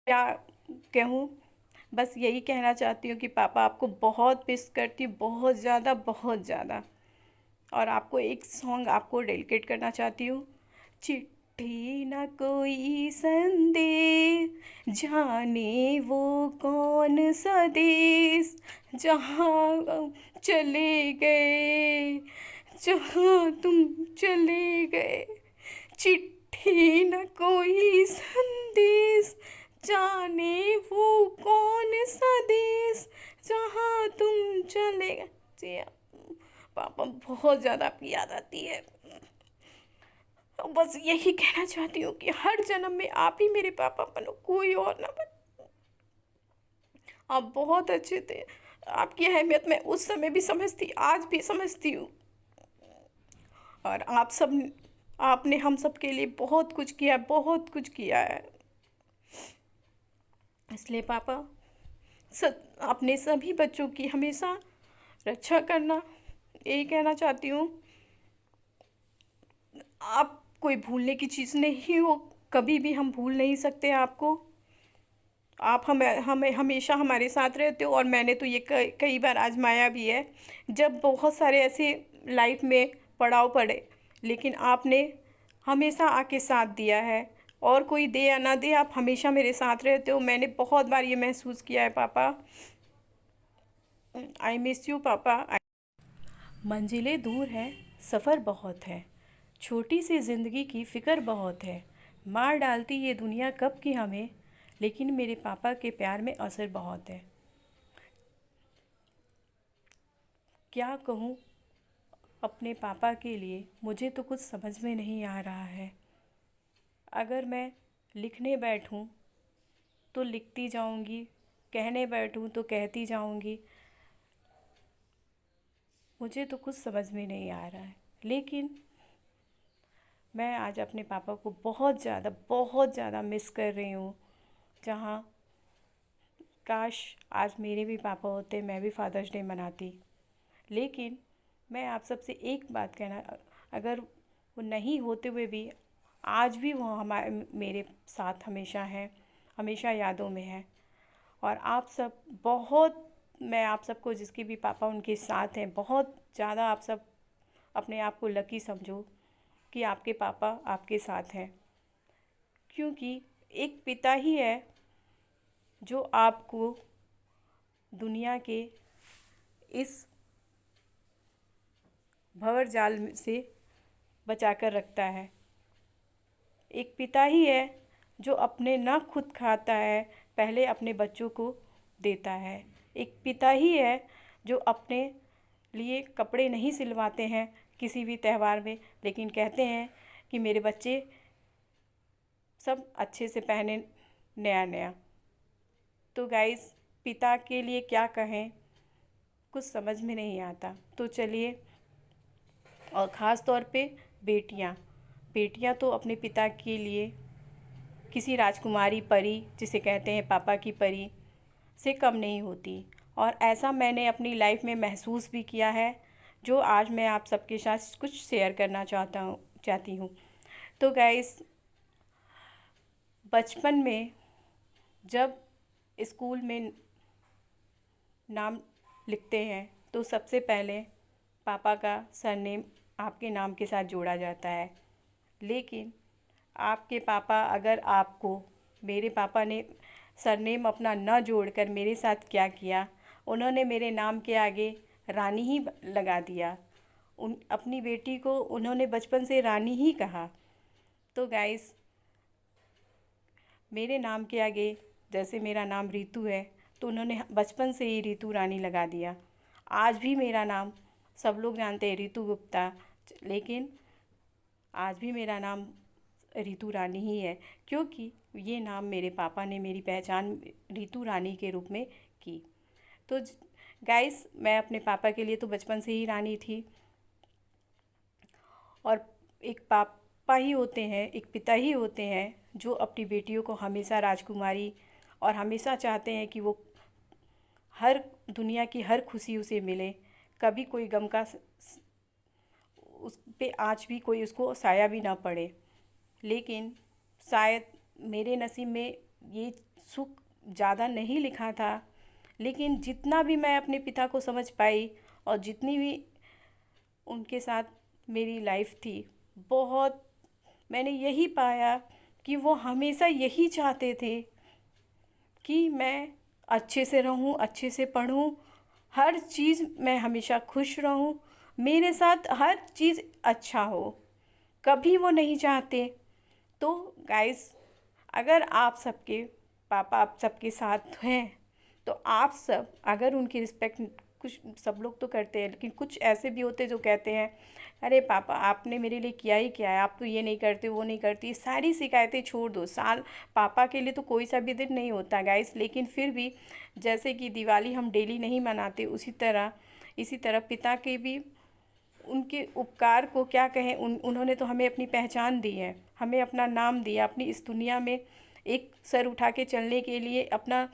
क्या कहूँ, बस यही कहना चाहती हूँ कि पापा आपको बहुत मिस करती हूँ, बहुत ज़्यादा, बहुत ज़्यादा। और आपको एक सॉन्ग आपको डेडिकेट करना चाहती हूँ। चिट्ठी न कोई संदेश, जाने वो कौन सा देश, जहाँ चले गए, जहाँ तुम चले गए। चिट्ठी न कोई संदेश, जाने वो कौन सा देश, जहाँ तुम चले गए। जी, पापा बहुत ज़्यादा आपकी याद आती है। तो बस यही कहना चाहती हूँ कि हर जन्म में आप ही मेरे पापा बनो, कोई और ना बनो। आप बहुत अच्छे थे। आपकी अहमियत मैं उस समय भी समझती, आज भी समझती हूँ। और आपने हम सब के लिए बहुत कुछ किया, बहुत कुछ किया है। इसलिए पापा, अपने सभी बच्चों की हमेशा रक्षा करना, यही कहना चाहती हूँ। आप कोई भूलने की चीज़ नहीं हो, कभी भी हम भूल नहीं सकते आपको। आप हमें हमें हमेशा हमारे साथ रहते हो। और मैंने तो ये कई बार आजमाया भी है, जब बहुत सारे ऐसे लाइफ में पड़ाव पड़े, लेकिन आपने हमेशा आके साथ दिया है। और कोई दे या ना दे, आप हमेशा मेरे साथ रहते हो। मैंने बहुत बार ये महसूस किया है पापा। आई मिस यू पापा। मंजिलें दूर हैं, सफ़र बहुत है, छोटी सी ज़िंदगी की फ़िक्र बहुत है। मार डालती ये दुनिया कब की हमें, लेकिन मेरे पापा के प्यार में असर बहुत है। क्या कहूँ अपने पापा के लिए, मुझे तो कुछ समझ में नहीं आ रहा है। अगर मैं लिखने बैठूँ तो लिखती जाऊँगी, कहने बैठूँ तो कहती जाऊँगी। मुझे तो कुछ समझ में नहीं आ रहा है, लेकिन मैं आज अपने पापा को बहुत ज़्यादा मिस कर रही हूँ। जहाँ काश आज मेरे भी पापा होते, मैं भी फादर्स डे मनाती। लेकिन मैं आप सबसे एक बात कहना, अगर वो नहीं होते हुए भी आज भी वो हमारे मेरे साथ हमेशा हैं, हमेशा यादों में है। और आप सब बहुत, मैं आप सबको जिसके भी पापा उनके साथ हैं, बहुत ज़्यादा आप सब अपने आप को लकी समझो कि आपके पापा आपके साथ हैं। क्योंकि एक पिता ही है जो आपको दुनिया के इस भंवर जाल से बचा कर रखता है। एक पिता ही है जो अपने ना खुद खाता है, पहले अपने बच्चों को देता है। एक पिता ही है जो अपने लिए कपड़े नहीं सिलवाते हैं किसी भी त्यौहार में, लेकिन कहते हैं कि मेरे बच्चे सब अच्छे से पहने नया नया। तो गाइस, पिता के लिए क्या कहें, कुछ समझ में नहीं आता। तो चलिए, और ख़ास तौर पे बेटियाँ, बेटियाँ तो अपने पिता के लिए किसी राजकुमारी परी, जिसे कहते हैं पापा की परी, से कम नहीं होती। और ऐसा मैंने अपनी लाइफ में महसूस भी किया है, जो आज मैं आप सबके साथ कुछ शेयर करना चाहती हूँ। तो गाइस, बचपन में जब स्कूल में नाम लिखते हैं तो सबसे पहले पापा का सरनेम आपके नाम के साथ जोड़ा जाता है। लेकिन आपके पापा, अगर आपको, मेरे पापा ने सरनेम अपना न जोड़कर मेरे साथ क्या किया, उन्होंने मेरे नाम के आगे रानी ही लगा दिया। अपनी बेटी को उन्होंने बचपन से रानी ही कहा। तो गाइस, मेरे नाम के आगे, जैसे मेरा नाम रितु है, तो उन्होंने बचपन से ही रितु रानी लगा दिया। आज भी मेरा नाम सब लोग जानते हैं, रितु गुप्ता, लेकिन आज भी मेरा नाम रितु रानी ही है, क्योंकि ये नाम मेरे पापा ने मेरी पहचान रितु रानी के रूप में की। तो गाइस, मैं अपने पापा के लिए तो बचपन से ही रानी थी। और एक पापा ही होते हैं, एक पिता ही होते हैं जो अपनी बेटियों को हमेशा राजकुमारी, और हमेशा चाहते हैं कि वो हर दुनिया की हर खुशी उसे मिले, कभी कोई गम का उस पे आज भी कोई उसको साया भी ना पड़े। लेकिन शायद मेरे नसीब में ये सुख ज़्यादा नहीं लिखा था, लेकिन जितना भी मैं अपने पिता को समझ पाई और जितनी भी उनके साथ मेरी लाइफ थी, बहुत मैंने यही पाया कि वो हमेशा यही चाहते थे कि मैं अच्छे से रहूं, अच्छे से पढूं, हर चीज़ मैं हमेशा खुश रहूं, मेरे साथ हर चीज़ अच्छा हो। कभी वो नहीं चाहते। तो गाइस, अगर आप सबके पापा आप सबके साथ हैं, तो आप सब अगर उनकी रिस्पेक्ट, कुछ सब लोग तो करते हैं, लेकिन कुछ ऐसे भी होते हैं जो कहते हैं, अरे पापा आपने मेरे लिए किया ही क्या है, आप तो ये नहीं करते वो नहीं करती, सारी शिकायतें छोड़ दो। साल पापा के लिए तो कोई सा भी दिन नहीं होता गाइस, लेकिन फिर भी जैसे कि दिवाली हम डेली नहीं मनाते, इसी तरह पिता के भी उनके उपकार को क्या कहें, उन्होंने तो हमें अपनी पहचान दी है, हमें अपना नाम दिया, अपनी इस दुनिया में एक सर उठा के चलने के लिए अपना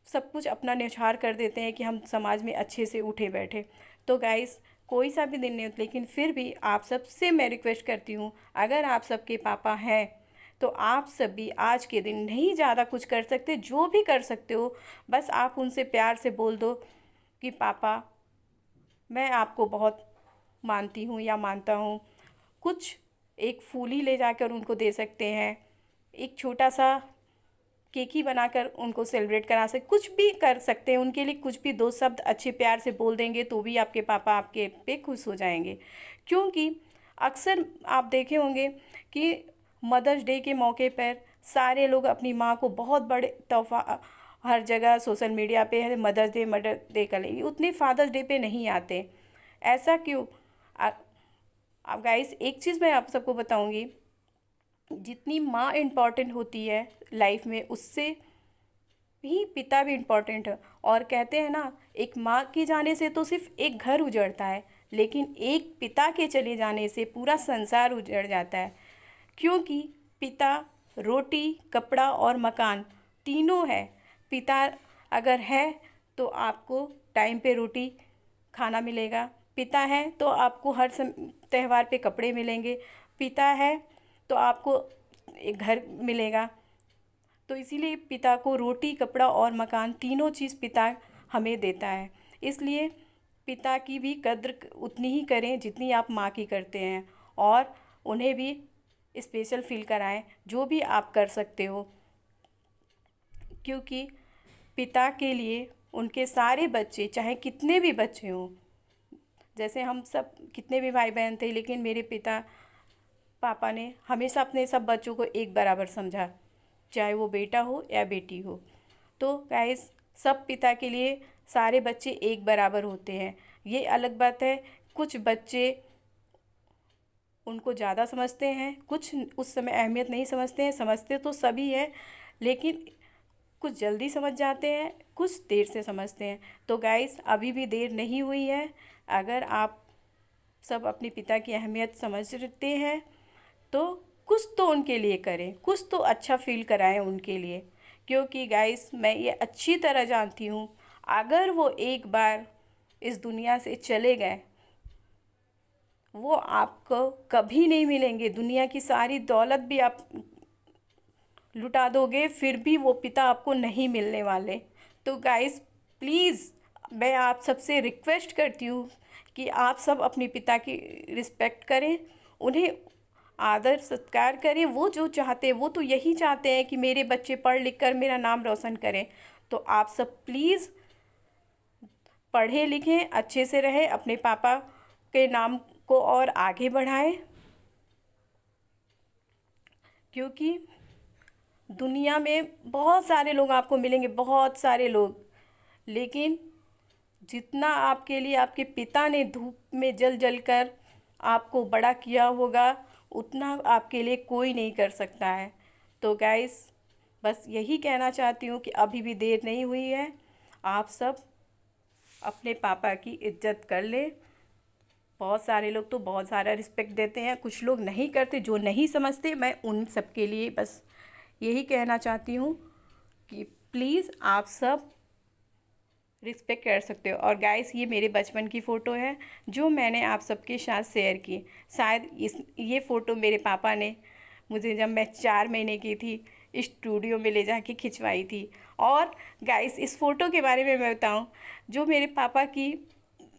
सब कुछ अपना न्यौछावर कर देते हैं कि हम समाज में अच्छे से उठे बैठे। तो गाइस, कोई सा भी दिन नहीं होता, लेकिन फिर भी आप सबसे मैं रिक्वेस्ट करती हूँ, अगर आप सबके पापा हैं तो आप सब भी आज के दिन नहीं ज़्यादा कुछ कर सकते, जो भी कर सकते हो बस आप उनसे प्यार से बोल दो कि पापा मैं आपको बहुत मानती हूँ या मानता हूँ। कुछ एक फूल ही ले जाकर उनको दे सकते हैं, एक छोटा सा केक ही बनाकर उनको सेलिब्रेट करा सकते, कुछ भी कर सकते हैं उनके लिए, कुछ भी दो शब्द अच्छे प्यार से बोल देंगे तो भी आपके पापा आपके पे खुश हो जाएंगे। क्योंकि अक्सर आप देखे होंगे कि मदर्स डे के मौके पर सारे लोग अपनी माँ को बहुत बड़े तोहफा, हर जगह सोशल मीडिया पे है मदर्स डे कर लेंगे, उतने फादर्स डे पे नहीं आते। ऐसा क्यों? अब गाइस, एक चीज़ मैं आप सबको बताऊंगी, जितनी माँ इम्पॉर्टेंट होती है लाइफ में, उससे ही पिता भी इम्पॉर्टेंट है। और कहते हैं ना, एक माँ के जाने से तो सिर्फ एक घर उजड़ता है, लेकिन एक पिता के चले जाने से पूरा संसार उजड़ जाता है। क्योंकि पिता रोटी, कपड़ा और मकान तीनों है। पिता अगर है तो आपको टाइम पे रोटी खाना मिलेगा, पिता है तो आपको हर त्यौहार पे कपड़े मिलेंगे, पिता है तो आपको एक घर मिलेगा। तो इसीलिए पिता को रोटी, कपड़ा और मकान तीनों चीज़ पिता हमें देता है। इसलिए पिता की भी कद्र उतनी ही करें जितनी आप माँ की करते हैं, और उन्हें भी स्पेशल फील कराएं जो भी आप कर सकते हो। क्योंकि पिता के लिए उनके सारे बच्चे, चाहे कितने भी बच्चे हों, जैसे हम सब कितने भी भाई बहन थे, लेकिन मेरे पिता पापा ने हमेशा अपने सब बच्चों को एक बराबर समझा, चाहे वो बेटा हो या बेटी हो। तो गाइस, सब पिता के लिए सारे बच्चे एक बराबर होते हैं। ये अलग बात है, कुछ बच्चे उनको ज़्यादा समझते हैं, कुछ उस समय अहमियत नहीं समझते हैं, समझते तो सभी हैं, लेकिन कुछ जल्दी समझ जाते हैं, कुछ देर से समझते हैं। तो गाइस, अभी भी देर नहीं हुई है। अगर आप सब अपने पिता की अहमियत समझते हैं तो कुछ तो उनके लिए करें, कुछ तो अच्छा फील कराएं उनके लिए। क्योंकि गाइस, मैं ये अच्छी तरह जानती हूँ, अगर वो एक बार इस दुनिया से चले गए, वो आपको कभी नहीं मिलेंगे। दुनिया की सारी दौलत भी आप लुटा दोगे, फिर भी वो पिता आपको नहीं मिलने वाले। तो गाइस, प्लीज़ मैं आप सबसे रिक्वेस्ट करती हूँ कि आप सब अपने पिता की रिस्पेक्ट करें, उन्हें आदर सत्कार करें। वो जो चाहते हैं, वो तो यही चाहते हैं कि मेरे बच्चे पढ़ लिख कर मेरा नाम रोशन करें। तो आप सब प्लीज़ पढ़ें लिखें, अच्छे से रहें, अपने पापा के नाम को और आगे बढ़ाएं। क्योंकि दुनिया में बहुत सारे लोग आपको मिलेंगे, बहुत सारे लोग, लेकिन जितना आपके लिए आपके पिता ने धूप में जल जल कर आपको बड़ा किया होगा, उतना आपके लिए कोई नहीं कर सकता है। तो गाइस, बस यही कहना चाहती हूँ कि अभी भी देर नहीं हुई है, आप सब अपने पापा की इज्जत कर लें। बहुत सारे लोग तो बहुत सारा रिस्पेक्ट देते हैं, कुछ लोग नहीं करते, जो नहीं समझते, मैं उन सब के लिए बस यही कहना चाहती हूँ कि प्लीज़ आप सब रिस्पेक्ट कर सकते हो। और गाइस, ये मेरे बचपन की फ़ोटो है जो मैंने आप सबके साथ शेयर की। शायद ये फ़ोटो मेरे पापा ने मुझे जब मैं 4 महीने की थी स्टूडियो में ले जाके खिंचवाई थी। और गाइस इस फ़ोटो के बारे में मैं बताऊं, जो मेरे पापा की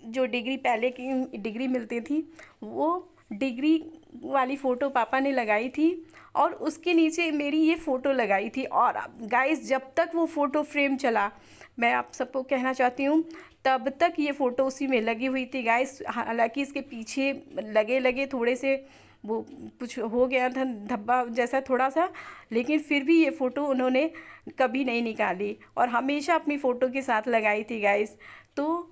जो डिग्री पहले की डिग्री मिलती थी, वो डिग्री वाली फ़ोटो पापा ने लगाई थी और उसके नीचे मेरी ये फ़ोटो लगाई थी। और गाइस जब तक वो फ़ोटो फ्रेम चला, मैं आप सबको कहना चाहती हूँ, तब तक ये फ़ोटो उसी में लगी हुई थी गाइस। हालांकि इसके पीछे लगे लगे थोड़े से वो कुछ हो गया था धब्बा जैसा थोड़ा सा, लेकिन फिर भी ये फ़ोटो उन्होंने कभी नहीं निकाली और हमेशा अपनी फ़ोटो के साथ लगाई थी गाइस। तो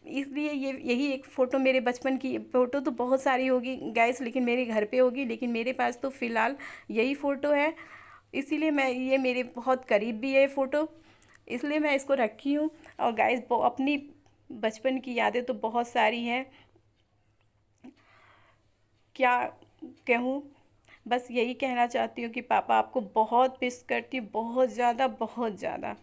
इसलिए ये यही एक फ़ोटो मेरे बचपन की। फ़ोटो तो बहुत सारी होगी गैस, लेकिन मेरे घर पे होगी, लेकिन मेरे पास तो फ़िलहाल यही फ़ोटो है। इसीलिए मैं ये मेरे बहुत करीब भी है फ़ोटो, इसलिए मैं इसको रखी हूँ। और गाइस अपनी बचपन की यादें तो बहुत सारी हैं, क्या कहूँ। बस यही कहना चाहती हूँ कि पापा आपको बहुत मिस करती हूँ, बहुत ज़्यादा बहुत ज़्यादा।